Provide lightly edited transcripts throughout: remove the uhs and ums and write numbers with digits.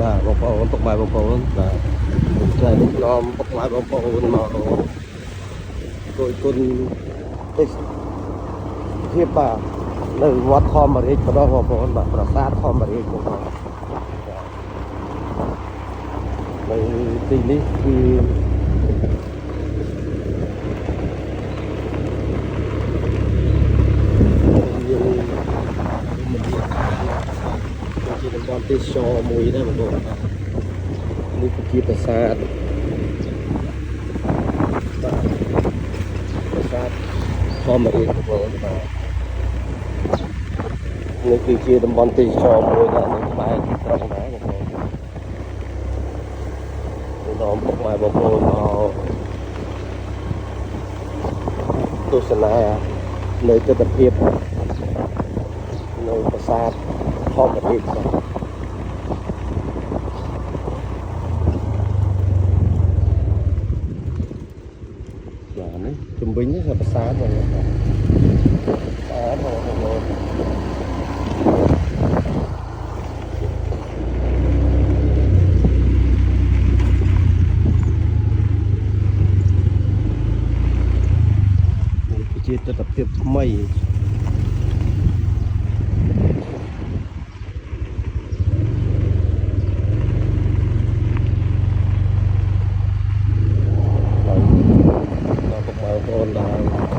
បាទបងប្អូនពុកម៉ែបងប្អូនបាទថ្ងៃនេះនាំពុកម៉ែបងប្អូនមកគយគុណទេសភាពបាទនៅវត្តធម្មរាជម្ដងបងប្អូនបាទប្រាសាទធម្មរាជបងប្អូននៅទីនេះគឺជាតំបន់ទេសចរមួយដែរបងប្អូនបាទនេះគឺជាប្រាសាទបាទប្រាសាទធម្មរាជបងប្អូនបាទនេះគឺជាតំបន់ទេសចរមួយដែរនៅក្បែរទីក្រុងដែរបងប្អូននាំពុកម៉ែបងប្អូនមកទស្សនានៅទិដ្ឋភាពនៅប្រាសាទធម្មរាជបាទនេះជំវិញនេះគឺប្រាសាទបងប្អូនបាទប្រាសាទបងប្អូនជាទិដ្ឋភាពថ្មីដល់ពុកម៉ែបងប្អូនដល់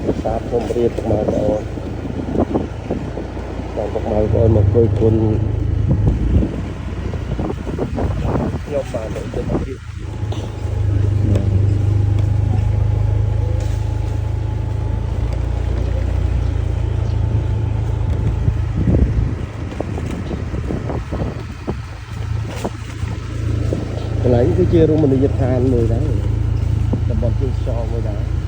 ប្រាសាទធម្មរាជពុកម៉ែបងប្អូនដល់ពុកម៉ែបងប្អូនមកគយគុណខ្ញុំបានទៅទិដ្ឋភាពកន្លែងគឺជារមណីយដ្ឋានមួយដែរតំបន់ទេសចរមួយដែរ